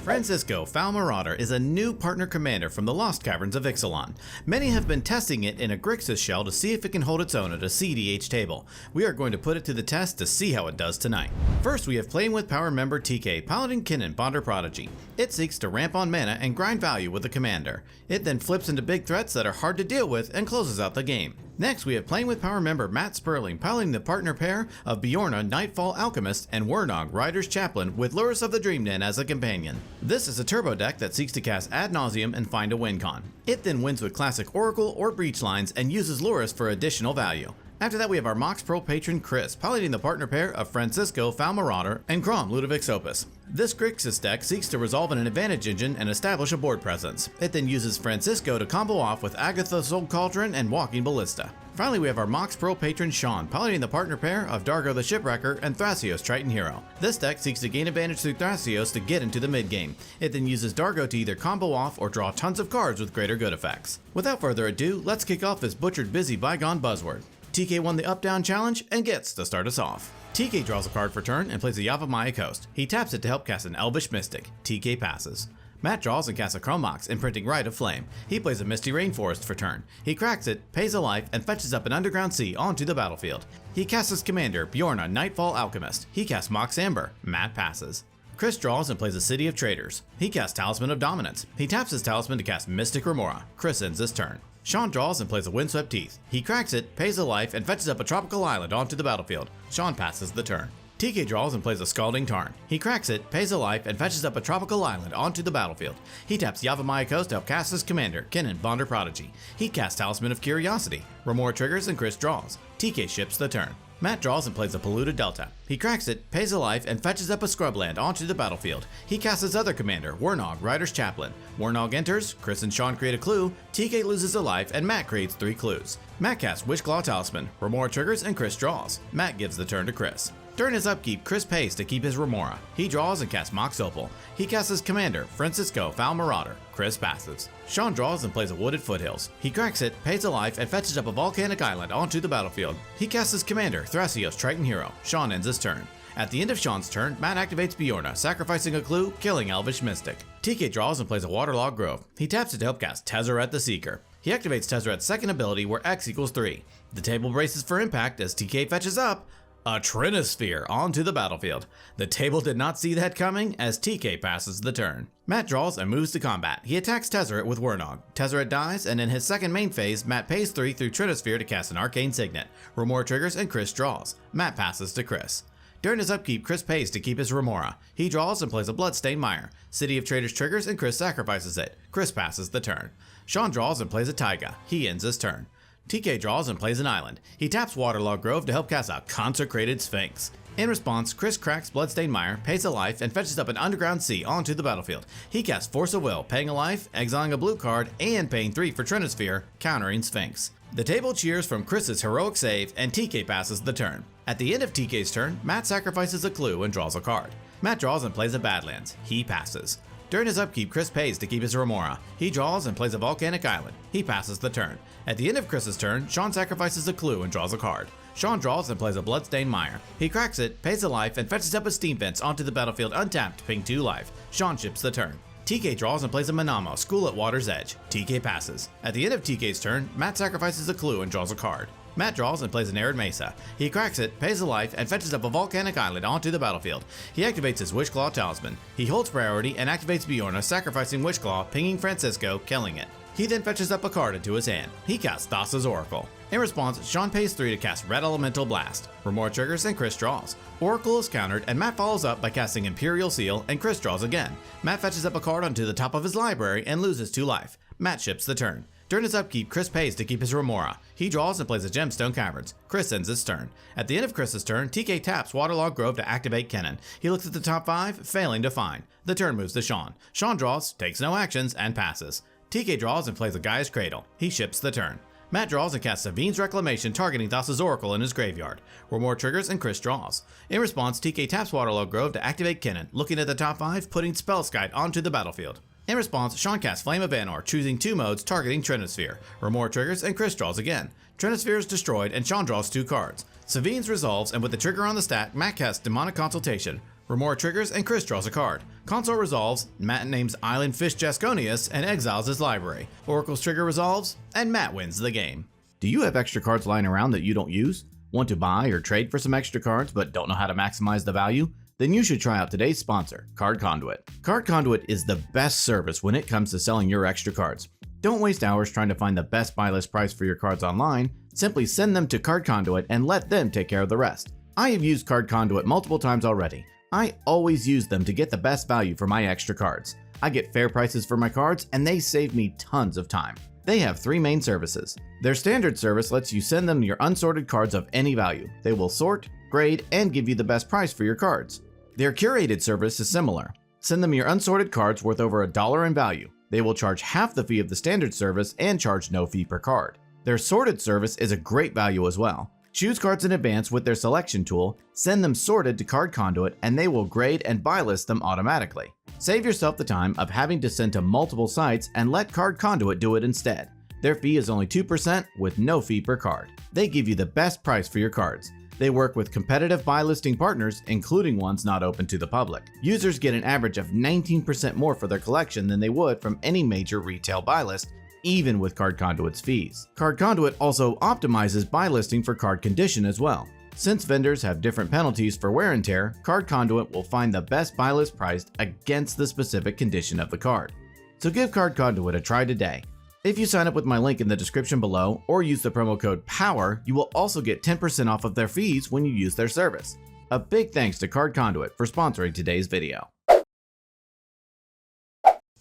Francisco Foul Marauder is a new partner commander from the Lost Caverns of Ixalan. Many have been testing it in a Grixis shell to see if it can hold its own at a CEDH table. We are going to put it to the test to see how it does tonight. First, we have Playing with Power member TK, piloting Kinnan, Bonder Prodigy. It seeks to ramp on mana and grind value with the commander. It then flips into big threats that are hard to deal with and closes out the game. Next, we have Playing with Power member Matt Sperling, piloting the partner pair of Bjorna, Nightfall Alchemist, and Wernog, Rider's Chaplain, with Lurrus of the Dream Den as a companion. This is a turbo deck that seeks to cast Ad Nauseam and find a win con. It then wins with classic Oracle or Breach lines and uses Lurrus for additional value. After that, we have our Mox Pro patron Chris, piloting the partner pair of Francisco Foul Marauder and Kraum, Ludovic's Opus. This Grixis deck seeks to resolve an advantage engine and establish a board presence. It then uses Francisco to combo off with Agatha Soul Cauldron and Walking Ballista. Finally, we have our Mox Pro patron Sean, piloting the partner pair of Dargo the Shipwrecker and Thrasios Triton Hero. This deck seeks to gain advantage through Thrasios to get into the mid game. It then uses Dargo to either combo off or draw tons of cards with greater good effects. Without further ado, let's kick off this butchered busy bygone buzzword. TK won the up-down challenge and gets to start us off. TK draws a card for turn and plays a Yavimaya Coast. He taps it to help cast an Elvish Mystic. TK passes. Matt draws and casts a Chrome Mox, imprinting Rite of Flame. He plays a Misty Rainforest for turn. He cracks it, pays a life, and fetches up an Underground Sea onto the battlefield. He casts his commander, Bjorna, Nightfall Alchemist. He casts Mox Amber. Matt passes. Chris draws and plays a City of Traders. He casts Talisman of Dominance. He taps his Talisman to cast Mystic Remora. Chris ends his turn. Sean draws and plays a Windswept Teeth. He cracks it, pays a life, and fetches up a Tropical Island onto the battlefield. Sean passes the turn. TK draws and plays a Scalding Tarn. He cracks it, pays a life, and fetches up a Tropical Island onto the battlefield. He taps Yavimaya Coast to help cast his commander, Kinnan, Bonder Prodigy. He casts Talisman of Curiosity. Remora triggers and Chris draws. TK ships the turn. Matt draws and plays a Polluted Delta. He cracks it, pays a life, and fetches up a Scrubland onto the battlefield. He casts his other commander, Wernog, Rider's Chaplain. Wernog enters, Chris and Sean create a clue, TK loses a life, and Matt creates 3 clues. Matt casts Witchclaw Talisman, Remora triggers, and Chris draws. Matt gives the turn to Chris. During his upkeep, Chris pays to keep his Remora. He draws and casts Mox Opal. He casts his commander, Francisco Foul Marauder. Chris passes. Sean draws and plays a Wooded Foothills. He cracks it, pays a life, and fetches up a Volcanic Island onto the battlefield. He casts his commander, Thrasios Triton Hero. Sean ends his turn. At the end of Sean's turn, Matt activates Bjorna, sacrificing a clue, killing Elvish Mystic. TK draws and plays a Waterlogged Grove. He taps it to help cast Tezzeret the Seeker. He activates Tezzeret's second ability where X equals 3. The table braces for impact as TK fetches up a Trinisphere onto the battlefield. The table did not see that coming as TK passes the turn. Matt draws and moves to combat. He attacks Tezzeret with Wernog. Tezzeret dies, and in his second main phase, Matt pays 3 through Trinisphere to cast an Arcane Signet. Remora triggers and Chris draws. Matt passes to Chris. During his upkeep, Chris pays to keep his Remora. He draws and plays a Bloodstained Mire. City of Traders triggers and Chris sacrifices it. Chris passes the turn. Sean draws and plays a Taiga. He ends his turn. TK draws and plays an island. He taps Waterlogged Grove to help cast a Consecrated Sphinx. In response, Chris cracks Bloodstained Mire, pays a life, and fetches up an Underground Sea onto the battlefield. He casts Force of Will, paying a life, exiling a blue card, and paying 3 for Trinisphere, countering Sphinx. The table cheers from Chris's heroic save, and TK passes the turn. At the end of TK's turn, Matt sacrifices a clue and draws a card. Matt draws and plays a Badlands. He passes. During his upkeep, Chris pays to keep his Remora. He draws and plays a Volcanic Island. He passes the turn. At the end of Chris's turn, Sean sacrifices a clue and draws a card. Sean draws and plays a Bloodstained Mire. He cracks it, pays a life, and fetches up a Steam Fence onto the battlefield untapped, paying 2 life. Sean ships the turn. TK draws and plays a Manamo, School at Water's Edge. TK passes. At the end of TK's turn, Matt sacrifices a clue and draws a card. Matt draws and plays an Arid Mesa. He cracks it, pays a life, and fetches up a Volcanic Island onto the battlefield. He activates his Witchclaw Talisman. He holds priority and activates Bjorna, sacrificing Witchclaw, pinging Francisco, killing it. He then fetches up a card into his hand. He casts Thassa's Oracle. In response, Sean pays 3 to cast Red Elemental Blast. Remora triggers and Chris draws. Oracle is countered and Matt follows up by casting Imperial Seal and Chris draws again. Matt fetches up a card onto the top of his library and loses 2 life. Matt ships the turn. During his upkeep, Chris pays to keep his Remora. He draws and plays a Gemstone Caverns. Chris ends his turn. At the end of Chris's turn, TK taps Waterlogged Grove to activate Kinnan. He looks at the top 5, failing to find. The turn moves to Sean. Sean draws, takes no actions, and passes. TK draws and plays a Gaia's Cradle. He ships the turn. Matt draws and casts Savine's Reclamation, targeting Thassa's Oracle in his graveyard. Remora triggers and Chris draws. In response, TK taps Waterlogged Grove to activate Kinnan, looking at the top 5, putting Spellskite onto the battlefield. In response, Sean casts Flame of Anor, choosing 2 modes targeting Trinisphere. Remora triggers and Chris draws again. Trinisphere is destroyed and Sean draws 2 cards. Savine's resolves, and with the trigger on the stack, Matt casts Demonic Consultation. Remora triggers and Chris draws a card. Console resolves, Matt names Island Fish Jasconius and exiles his library. Oracle's trigger resolves, and Matt wins the game. Do you have extra cards lying around that you don't use? Want to buy or trade for some extra cards but don't know how to maximize the value? Then you should try out today's sponsor, Card Conduit. Card Conduit is the best service when it comes to selling your extra cards. Don't waste hours trying to find the best buy list price for your cards online. Simply send them to Card Conduit and let them take care of the rest. I have used Card Conduit multiple times already. I always use them to get the best value for my extra cards. I get fair prices for my cards and they save me tons of time. They have 3 main services. Their standard service lets you send them your unsorted cards of any value. They will sort, grade, and give you the best price for your cards. Their curated service is similar. Send them your unsorted cards worth over $1 in value. They will charge half the fee of the standard service and charge no fee per card. Their sorted service is a great value as well. Choose cards in advance with their selection tool, send them sorted to Card Conduit, and they will grade and buy list them automatically. Save yourself the time of having to send to multiple sites and let Card Conduit do it instead. Their fee is only 2% with no fee per card. They give you the best price for your cards. They work with competitive buy listing partners, including ones not open to the public. Users get an average of 19% more for their collection than they would from any major retail buy list, even with Card Conduit's fees. Card Conduit also optimizes buy listing for card condition as well. Since vendors have different penalties for wear and tear, Card Conduit will find the best buy list priced against the specific condition of the card. So give Card Conduit a try today. If you sign up with my link in the description below or use the promo code POWER, you will also get 10% off of their fees when you use their service. A big thanks to Card Conduit for sponsoring today's video.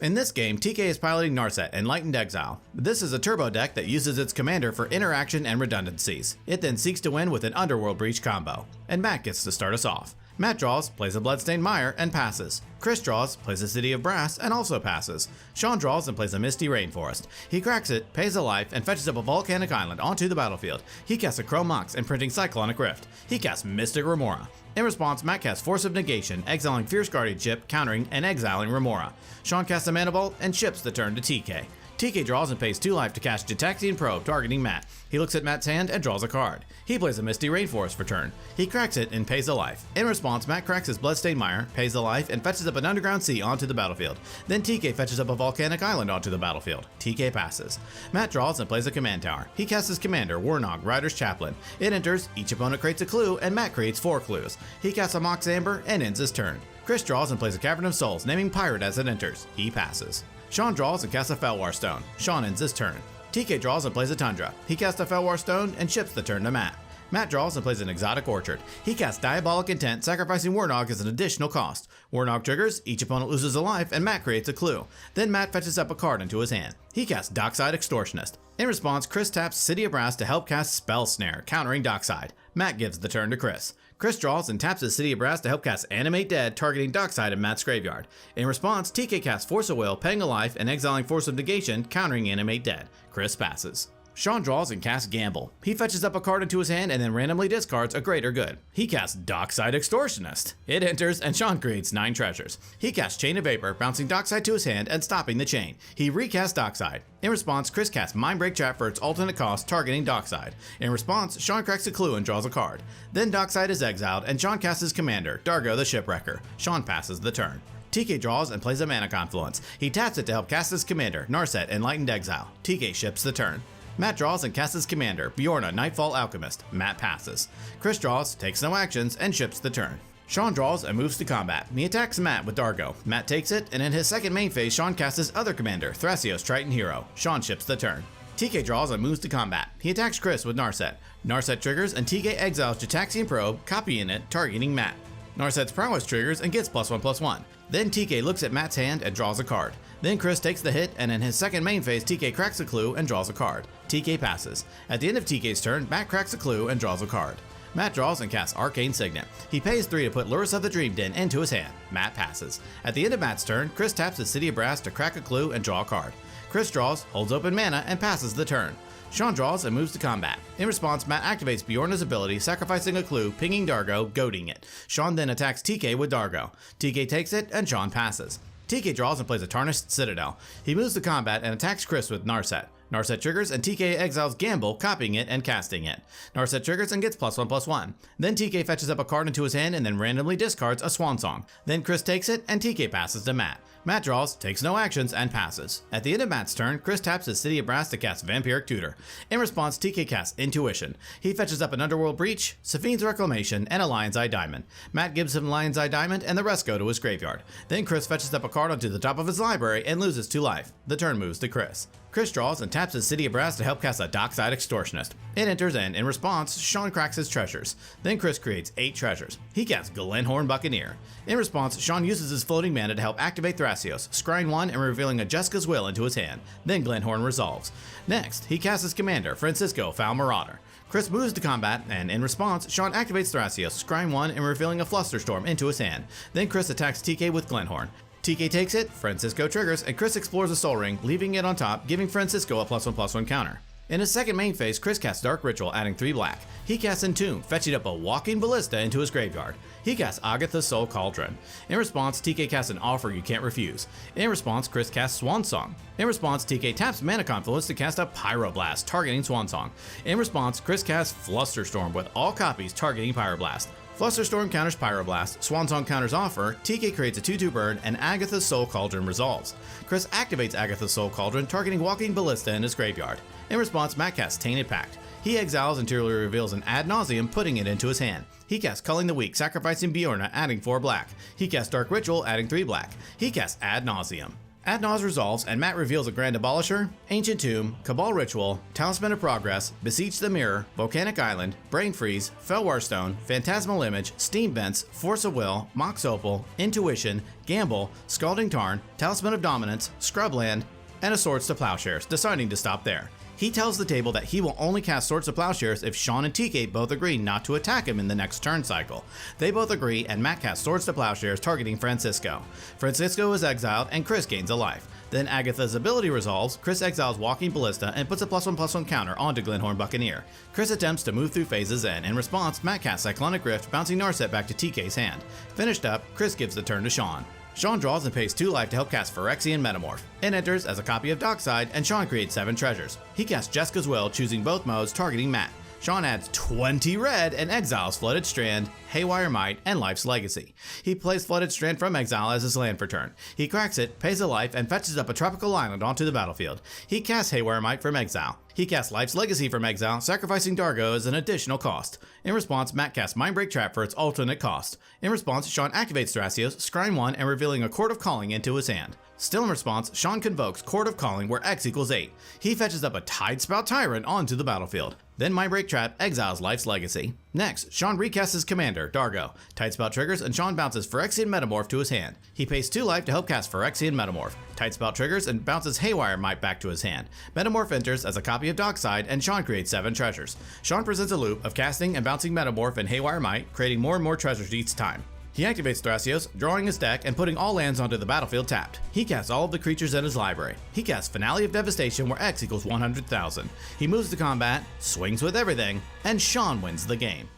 In this game, TK is piloting Narset, Enlightened Exile. This is a turbo deck that uses its commander for interaction and redundancies. It then seeks to win with an Underworld Breach combo. And Matt gets to start us off. Matt draws, plays a Bloodstained Mire, and passes. Chris draws, plays a City of Brass, and also passes. Sean draws and plays a Misty Rainforest. He cracks it, pays a life, and fetches up a Volcanic Island onto the battlefield. He casts a Kraum Mox, imprinting Cyclonic Rift. He casts Mystic Remora. In response, Matt casts Force of Negation, exiling Fierce Guardianship, countering and exiling Remora. Sean casts a Mana Bolt and ships the turn to TK. TK draws and pays 2 life to cast Gitaxian Probe, targeting Matt. He looks at Matt's hand and draws a card. He plays a Misty Rainforest for turn. He cracks it and pays a life. In response, Matt cracks his Bloodstained Mire, pays a life, and fetches up an Underground Sea onto the battlefield. Then TK fetches up a Volcanic Island onto the battlefield. TK passes. Matt draws and plays a Command Tower. He casts his commander, Wernog, Rider's Chaplain. It enters, each opponent creates a clue, and Matt creates 4 clues. He casts a Mox Amber and ends his turn. Chris draws and plays a Cavern of Souls, naming Pirate as it enters. He passes. Sean draws and casts a Felwar Stone. Sean ends his turn. TK draws and plays a Tundra. He casts a Felwar Stone and ships the turn to Matt. Matt draws and plays an Exotic Orchard. He casts Diabolic Intent, sacrificing Wernog as an additional cost. Wernog triggers, each opponent loses a life, and Matt creates a clue. Then Matt fetches up a card into his hand. He casts Dockside Extortionist. In response, Chris taps City of Brass to help cast Spell Snare, countering Dockside. Matt gives the turn to Chris. Chris draws and taps his City of Brass to help cast Animate Dead, targeting Dockside in Matt's graveyard. In response, TK casts Force of Will, paying a life, and exiling Force of Negation, countering Animate Dead. Chris passes. Sean draws and casts Gamble. He fetches up a card into his hand and then randomly discards a Greater Good. He casts Dockside Extortionist. It enters and Sean creates 9 treasures. He casts Chain of Vapor, bouncing Dockside to his hand and stopping the chain. He recasts Dockside. In response, Chris casts Mindbreak Trap for its alternate cost, targeting Dockside. In response, Sean cracks a clue and draws a card. Then Dockside is exiled and Sean casts his commander, Dargo the Shipwrecker. Sean passes the turn. TK draws and plays a Mana Confluence. He taps it to help cast his commander, Narset, Enlightened Exile. TK ships the turn. Matt draws and casts his commander, Bjorna, Nightfall Alchemist. Matt passes. Chris draws, takes no actions, and ships the turn. Sean draws and moves to combat. He attacks Matt with Dargo. Matt takes it, and in his second main phase, Sean casts his other commander, Thrasios, Triton Hero. Sean ships the turn. TK draws and moves to combat. He attacks Chris with Narset. Narset triggers, and TK exiles Gitaxian Probe, copying it, targeting Matt. Narset's prowess triggers and gets +1/+1. Then TK looks at Matt's hand and draws a card. Then Chris takes the hit, and in his second main phase, TK cracks a clue and draws a card. TK passes. At the end of TK's turn, Matt cracks a clue and draws a card. Matt draws and casts Arcane Signet. He pays 3 to put Lurrus of the Dream Den into his hand. Matt passes. At the end of Matt's turn, Chris taps his City of Brass to crack a clue and draw a card. Chris draws, holds open mana, and passes the turn. Sean draws and moves to combat. In response, Matt activates Bjorna's ability, sacrificing a clue, pinging Dargo, goading it. Sean then attacks TK with Dargo. TK takes it, and Sean passes. TK draws and plays a Tarnished Citadel. He moves to combat and attacks Chris with Narset. Narset triggers and TK exiles Gamble, copying it and casting it. Narset triggers and gets +1/+1. Then TK fetches up a card into his hand and then randomly discards a Swan Song. Then Chris takes it and TK passes to Matt. Matt draws, takes no actions, and passes. At the end of Matt's turn, Chris taps his City of Brass to cast Vampiric Tutor. In response, TK casts Intuition. He fetches up an Underworld Breach, Safine's Reclamation, and a Lion's Eye Diamond. Matt gives him Lion's Eye Diamond, and the rest go to his graveyard. Then Chris fetches up a card onto the top of his library and loses 2 life. The turn moves to Chris. Chris draws and taps his City of Brass to help cast a Dockside Extortionist. It enters, and in response, Sean cracks his treasures. Then Chris creates 8 treasures. He casts Glenhorn Buccaneer. In response, Sean uses his floating mana to help activate Thrasios, scrying 1 and revealing a Jessica's Will into his hand. Then Glenhorn resolves. Next, he casts his commander, Francisco Foul Marauder. Chris moves to combat, and in response, Sean activates Thrasios, scrying 1 and revealing a Flusterstorm into his hand. Then Chris attacks TK with Glenhorn. TK takes it, Francisco triggers, and Chris explores a Soul Ring, leaving it on top, giving Francisco a +1/+1 counter. In his second main phase, Chris casts Dark Ritual, adding 3 black. He casts Entomb, fetching up a Walking Ballista into his graveyard. He casts Agatha's Soul Cauldron. In response, TK casts an Offer You Can't Refuse. In response, Chris casts Swan Song. In response, TK taps Mana Confluence to cast a Pyroblast, targeting Swan Song. In response, Chris casts Flusterstorm with all copies targeting Pyroblast. Flusterstorm counters Pyroblast, Swan Song counters Offer, TK creates a 2/2 bird, and Agatha's Soul Cauldron resolves. Chris activates Agatha's Soul Cauldron, targeting Walking Ballista in his graveyard. In response, Matt casts Tainted Pact. He exiles until he reveals an Ad Nauseam, putting it into his hand. He casts Culling the Weak, sacrificing Bjorna, adding 4 black. He casts Dark Ritual, adding 3 black. He casts Ad Nauseam. Ad Naus resolves, and Matt reveals a Grand Abolisher, Ancient Tomb, Cabal Ritual, Talisman of Progress, Beseech the Mirror, Volcanic Island, Brain Freeze, Felwar Stone, Phantasmal Image, Steam Vents, Force of Will, Mox Opal, Intuition, Gamble, Scalding Tarn, Talisman of Dominance, Scrubland, and a Swords to Plowshares, deciding to stop there. He tells the table that he will only cast Swords to Plowshares if Sean and TK both agree not to attack him in the next turn cycle. They both agree, and Matt casts Swords to Plowshares, targeting Francisco. Francisco is exiled, and Chris gains a life. Then Agatha's ability resolves, Chris exiles Walking Ballista and puts a +1/+1 counter onto Glenhorn Buccaneer. Chris attempts to move through phases, and in response, Matt casts Cyclonic Rift, bouncing Narset back to TK's hand. Finished up, Chris gives the turn to Sean. Sean draws and pays 2 life to help cast Phyrexian Metamorph. It enters as a copy of Dockside, and Sean creates 7 treasures. He casts Jessica's Will, choosing both modes, targeting Matt. Sean adds 20 red and exiles Flooded Strand, Haywire Might, and Life's Legacy. He plays Flooded Strand from exile as his land for turn. He cracks it, pays a life, and fetches up a tropical island onto the battlefield. He casts Haywire Might from exile. He casts Life's Legacy from exile, sacrificing Dargo as an additional cost. In response, Matt casts Mindbreak Trap for its alternate cost. In response, Sean activates Thrasios, scrying 1 and revealing a Court of Calling into his hand. Still in response, Sean convokes Court of Calling where X equals 8. He fetches up a Tidespout Tyrant onto the battlefield. Then Mindbreak Trap exiles Life's Legacy. Next, Sean recasts his commander, Dargo. Tidespout triggers, and Sean bounces Phyrexian Metamorph to his hand. He pays 2 life to help cast Phyrexian Metamorph. Tidespout triggers and bounces Haywire Might back to his hand. Metamorph enters as a copy of Dockside, and Sean creates 7 treasures. Sean presents a loop of casting and bouncing Metamorph and Haywire Might, creating more and more treasures each time. He activates Thrasios, drawing his deck and putting all lands onto the battlefield tapped. He casts all of the creatures in his library. He casts Finale of Devastation where X equals 100,000. He moves to combat, swings with everything, and Sean wins the game.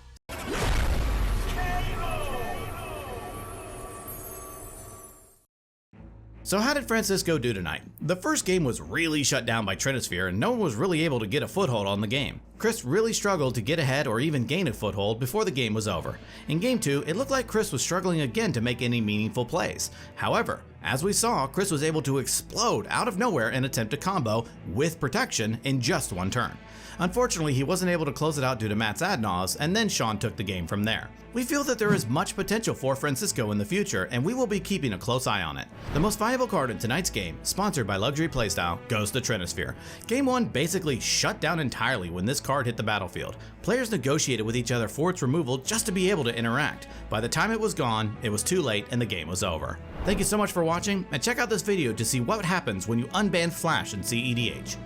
So how did Francisco do tonight? The first game was really shut down by Trinisphere, and no one was really able to get a foothold on the game. Chris really struggled to get ahead or even gain a foothold before the game was over. In Game 2, it looked like Chris was struggling again to make any meaningful plays. However, as we saw, Chris was able to explode out of nowhere and attempt a combo with protection in just 1 turn. Unfortunately, he wasn't able to close it out due to Matt's Ad Naus, and then Sean took the game from there. We feel that there is much potential for Francisco in the future, and we will be keeping a close eye on it. The most valuable card in tonight's game, sponsored by Luxury Playstyle, goes to Trinisphere. Game 1 basically shut down entirely when this card hit the battlefield. Players negotiated with each other for its removal just to be able to interact. By the time it was gone, it was too late and the game was over. Thank you so much for watching, and check out this video to see what happens when you unban Flash in CEDH.